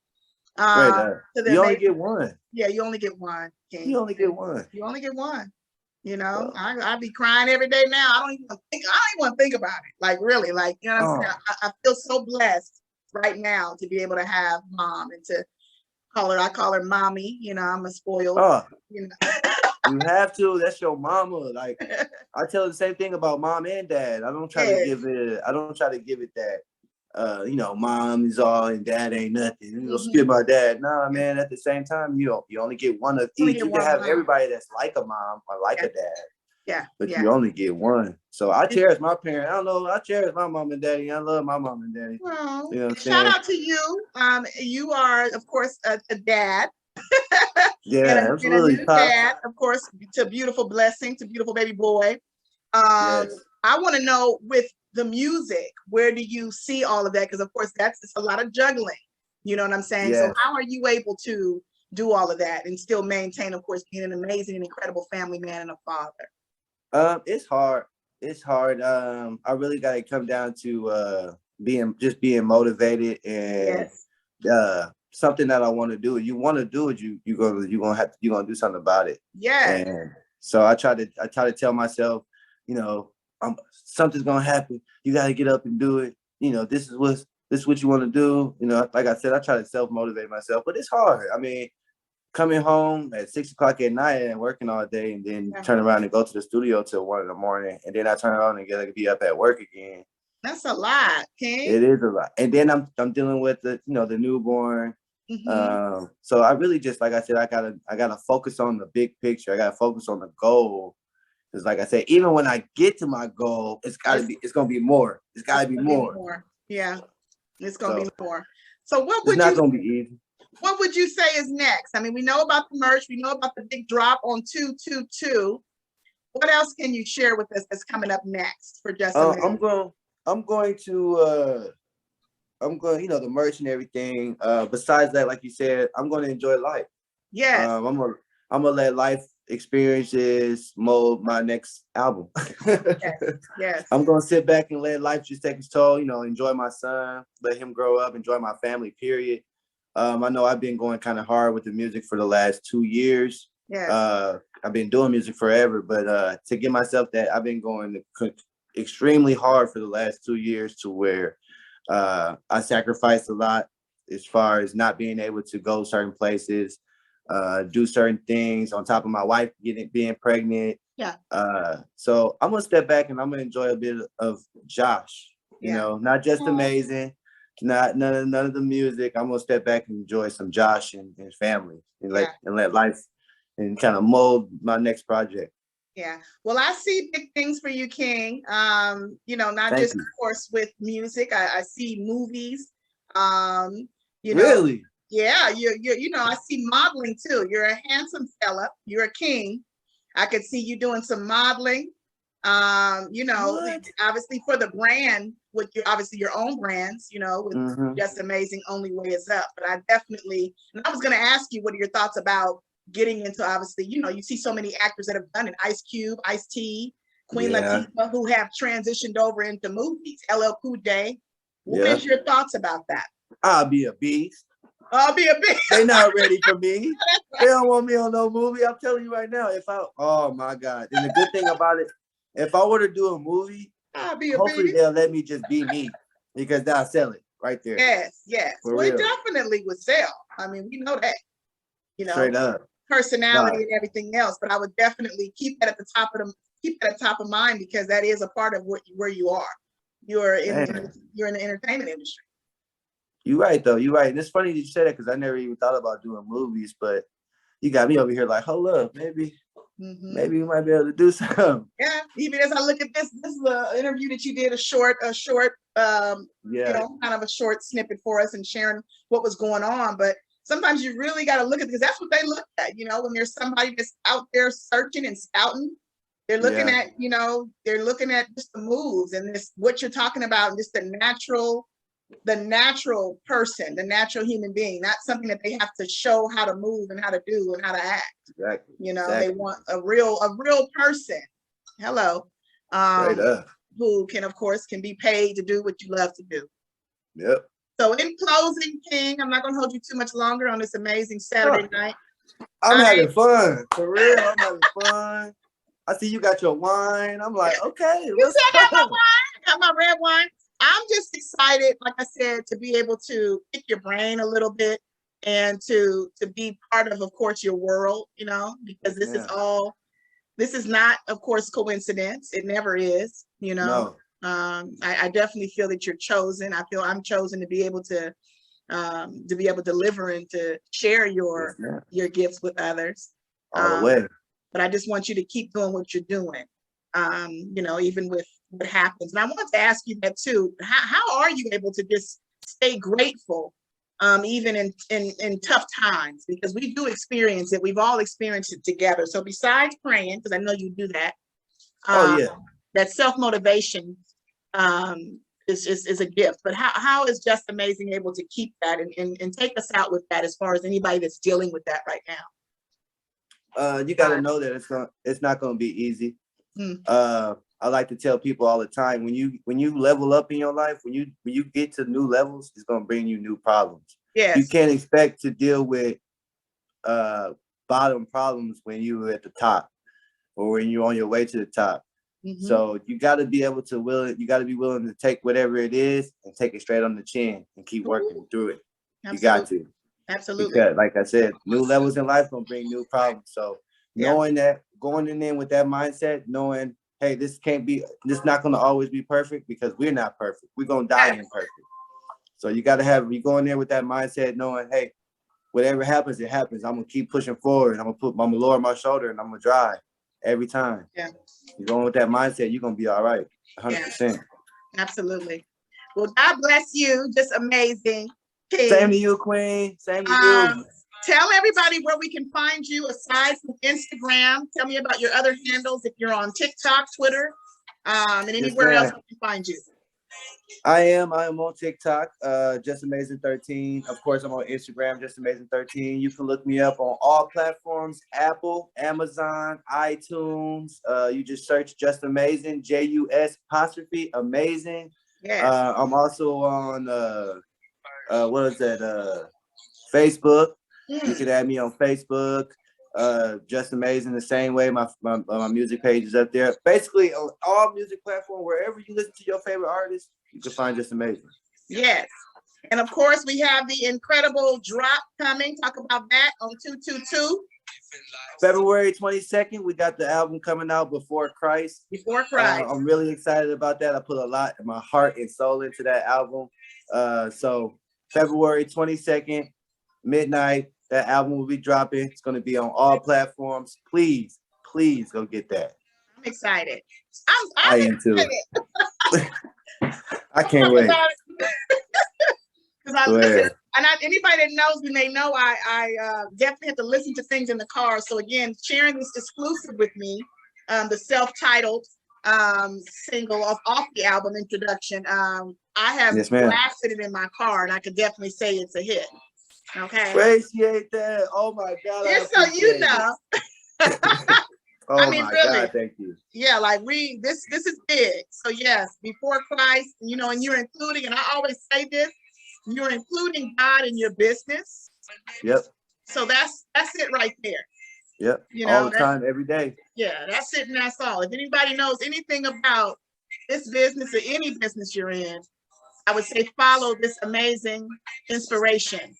Speaker 2: You only get one.
Speaker 1: Yeah, you only get one, King.
Speaker 2: You only get one.
Speaker 1: You only get one. I be crying every day now. I don't even want to think about it. Like, really, like, you know what I'm saying? I feel so blessed right now to be able to have mom and to I call her mommy. You know, I'm a spoiled.
Speaker 2: Oh,
Speaker 1: you know.
Speaker 2: You have to. That's your mama. Like I tell the same thing about mom and dad. I don't try to give it. I don't try to give it that. Mom is all and dad ain't nothing. You know, skip my dad. Nah, man. At the same time, you only get one of each. You can have everybody that's like a mom or like a dad.
Speaker 1: Yeah.
Speaker 2: But you only get one. So I cherish my parents. I don't know. I cherish my mom and daddy. I love my mom and daddy.
Speaker 1: Well,
Speaker 2: you know what I'm
Speaker 1: shout
Speaker 2: saying?
Speaker 1: out to you. You are, of course, a dad.
Speaker 2: Yeah, absolutely.
Speaker 1: And a new dad, of course, to beautiful blessing, to beautiful baby boy.
Speaker 2: Yes.
Speaker 1: I want to know with the music, where do you see all of that? Because of course, it's a lot of juggling. You know what I'm saying?
Speaker 2: Yes.
Speaker 1: So how are you able to do all of that and still maintain, of course, being an amazing and incredible family man and a father?
Speaker 2: It's hard. It's hard. I really got to come down to being motivated and something that I want to do. You want to do it, you're gonna do something about it.
Speaker 1: Yeah.
Speaker 2: And so I try to tell myself, something's gonna happen. You got to get up and do it. This is what you want to do. Like I said, I try to self-motivate myself, but it's hard. I mean, coming home at 6 o'clock at night and working all day, and then turn around and go to the studio till 1 a.m, and then I turn around and get to be up at work again.
Speaker 1: That's a lot, King.
Speaker 2: It is a lot, and then I'm dealing with the newborn. So I really just, like I said, I gotta focus on the big picture. I gotta focus on the goal, because like I said, even when I get to my goal, it's gonna be more. It's gotta be more.
Speaker 1: Yeah, it's gonna be more. So what would
Speaker 2: it's not gonna be easy.
Speaker 1: What would you say is next? I mean, we know about the merch. We know about the big drop on 2/22. What else can you share with us that's coming up next for JUS Amazing?
Speaker 2: I'm going, the merch and everything. Besides that, like you said, I'm going to enjoy life.
Speaker 1: Yes.
Speaker 2: I'm gonna let life experiences mold my next album.
Speaker 1: Yes.
Speaker 2: I'm gonna sit back and let life just take its toll. Enjoy my son, let him grow up, enjoy my family. Period. I know I've been going kind of hard with the music for the last 2 years.
Speaker 1: Yeah.
Speaker 2: I've been doing music forever, but to get myself that, I've been going extremely hard for the last 2 years, to where I sacrificed a lot as far as not being able to go certain places, do certain things, on top of my wife being pregnant.
Speaker 1: Yeah.
Speaker 2: So I'm gonna step back and I'm gonna enjoy a bit of Josh. Not just amazing. Not none of the music. I'm gonna step back and enjoy some Josh and family, and let life and kind of mold my next project.
Speaker 1: Yeah. Well, I see big things for you, King. Not
Speaker 2: Thank
Speaker 1: just
Speaker 2: you.
Speaker 1: Of course with music. I see movies.
Speaker 2: Really?
Speaker 1: Yeah. I see modeling too. You're a handsome fella. You're a king. I could see you doing some modeling. Obviously for the brand, with your own brands, with JUS Amazing, Only Way Is Up. But I definitely, and I was going to ask you, what are your thoughts about getting into, obviously, you see so many actors that have done it, Ice Cube, Ice-T, Queen Latifah, who have transitioned over into movies, LL Cool J. What is your thoughts about that?
Speaker 2: I'll be a beast.
Speaker 1: I'll be a beast.
Speaker 2: They're not ready for me. They don't want me on no movie. I'm telling you right now, oh my God. And the good thing about it, if I were to do a movie, hopefully they'll let me just be me, because they'll sell it right there.
Speaker 1: Yes. Well, it definitely would sell. I mean, we know that.
Speaker 2: Straight up.
Speaker 1: Personality and everything else, but I would definitely keep that at the top of mind, because that is a part of where you are. You're in the entertainment industry.
Speaker 2: You're right, though. You're right. And it's funny that you say that, because I never even thought about doing movies, but you got me over here like, hold up, maybe we might be able to do something.
Speaker 1: Yeah, even as I look at this is an interview that you did, a short, kind of a short snippet for us and sharing what was going on. But sometimes you really got to look at, because that's what they look at, when there's somebody that's out there searching and scouting, they're looking at, they're looking at just the moves and this, what you're talking about, and just the natural person, the natural human being, not something that they have to show how to move and how to do and how to act.
Speaker 2: Exactly.
Speaker 1: They want a real person. Hello. Who can be paid to do what you love to do.
Speaker 2: Yep.
Speaker 1: So in closing, King, I'm not going to hold you too much longer on this amazing Saturday night.
Speaker 2: I'm having fun. For real, I'm having fun. I see you got your wine. I'm like, okay.
Speaker 1: You see I got my wine? I got my red wine. I'm just excited, like I said, to be able to pick your brain a little bit and to be part of course, your world, you know, because this is not, of course, coincidence. It never is, you know.
Speaker 2: No.
Speaker 1: I definitely feel that you're chosen. I feel I'm chosen to be able to deliver and to share your gifts with others.
Speaker 2: All the way.
Speaker 1: But I just want you to keep doing what you're doing, you know, even with what happens. And I wanted to ask you that too. How are you able to just stay grateful, even in tough times? Because we do experience it. We've all experienced it together. So besides praying, because I know you do that, that self-motivation is a gift. But how is Just Amazing able to keep that and take us out with that as far as anybody that's dealing with that right now?
Speaker 2: You got to know that it's not going to be easy. I like to tell people all the time, when you level up in your life, when you get to new levels, it's going to bring you new problems.
Speaker 1: Yes.
Speaker 2: You can't expect to deal with bottom problems when you're at the top or when you're on your way to the top. So you got to be able to you got to be willing to take whatever it is and take it straight on the chin and keep working through it.
Speaker 1: Absolutely.
Speaker 2: You got to.
Speaker 1: Absolutely.
Speaker 2: Because, like I said, new levels in life gonna bring new problems. So knowing that, going in with that mindset, knowing, hey, this not gonna always be perfect, because we're not perfect. We're gonna die imperfect. So you gotta you go in there with that mindset, knowing, hey, whatever happens, it happens. I'm gonna keep pushing forward. I'm gonna lower my shoulder and I'm gonna drive every time.
Speaker 1: Yeah.
Speaker 2: You're going with that mindset, you're gonna be all right. 100%.
Speaker 1: Absolutely. Well, God bless you. Just amazing. King.
Speaker 2: Same to you, Queen. Same to you.
Speaker 1: Tell everybody where we can find you aside from Instagram. Tell me about your other handles, if you're on TikTok, Twitter, and anywhere else we can find you.
Speaker 2: I am on TikTok, Just Amazing 13. Of course, I'm on Instagram, Just Amazing 13. You can look me up on all platforms: Apple, Amazon, iTunes. You just search Just Amazing, JUS Amazing.
Speaker 1: Yeah.
Speaker 2: I'm also on Facebook. You can add me on Facebook. Just Amazing the same way. My music page is up there. Basically, on all music platforms, wherever you listen to your favorite artist, you can find Just Amazing.
Speaker 1: Yes. And of course, we have the incredible drop coming. Talk about that on 222.
Speaker 2: February 22nd, we got the album coming out, Before Christ.
Speaker 1: Before Christ.
Speaker 2: I'm really excited about that. I put a lot of my heart and soul into that album. So February 22nd, midnight, that album will be dropping. It's going to be on all platforms. Please go get that.
Speaker 1: I'm excited.
Speaker 2: I am too. I can't wait.
Speaker 1: Anybody that knows me may know I definitely have to listen to things in the car. So again, sharing this exclusive with me, the self-titled single off the album Introduction. I have blasted it in my car, and I could definitely say it's a hit. Okay.
Speaker 2: Appreciate that. Oh my God.
Speaker 1: Just so you know.
Speaker 2: Oh, I mean, my really, God, thank you.
Speaker 1: Yeah, like this is big. So yes, Before Christ, you know, and you're including, and I always say this, you're including God in your business.
Speaker 2: Yep.
Speaker 1: So that's it right there.
Speaker 2: Yep.
Speaker 1: You know,
Speaker 2: all the time, every day.
Speaker 1: Yeah, that's it, and that's all. If anybody knows anything about this business or any business you're in, I would say follow this amazing inspiration.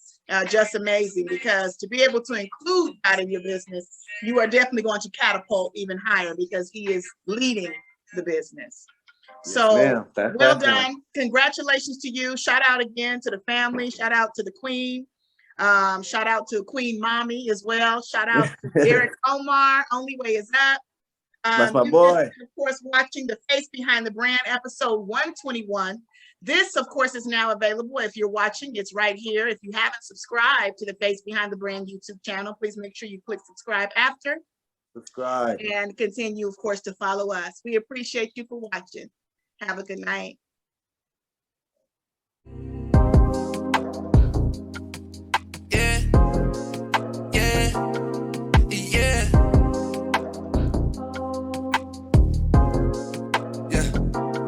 Speaker 1: Just Amazing, because to be able to include God in your business, you are definitely going to catapult even higher, because he is leading the business. So well done. Congratulations to you. Shout out again to the family. Shout out to the Queen. Shout out to Queen Mommy as well. Shout out to Eric Omar. Only Way Is Up.
Speaker 2: That's my boy.
Speaker 1: Of course, watching the Face Behind the Brand episode 121. This, of course, is now available. If you're watching, it's right here. If you haven't subscribed to the Face Behind the Brand YouTube channel, please make sure you click subscribe after.
Speaker 2: Subscribe.
Speaker 1: And continue, of course, to follow us. We appreciate you for watching. Have a good night.
Speaker 3: Yeah.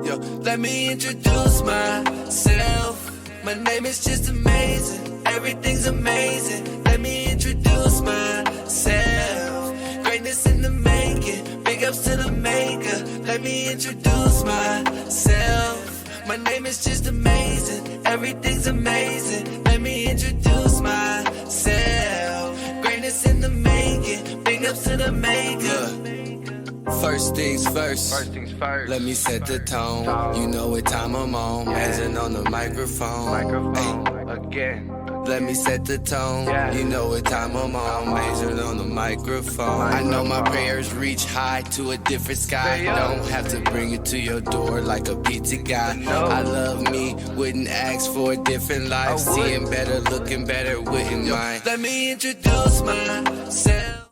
Speaker 3: Yo, let me introduce myself. My name is Just Amazing. Everything's amazing. Let me introduce myself. Greatness in the making. Big ups to the maker. Let me introduce myself. My name is just amazing, everything's amazing. Let me introduce myself. Greatness in the making, big ups to the maker. First things first, let me set the tone. You know what time I'm on, amazing on the microphone. Again. Let me set the tone. You know what time I'm on, amazing on the microphone. I know my prayers reach high to a different sky. Don't have to bring it to your door like a pizza guy. I love me, wouldn't ask for a different life. Seeing better, looking better, wouldn't mind. Let me introduce myself.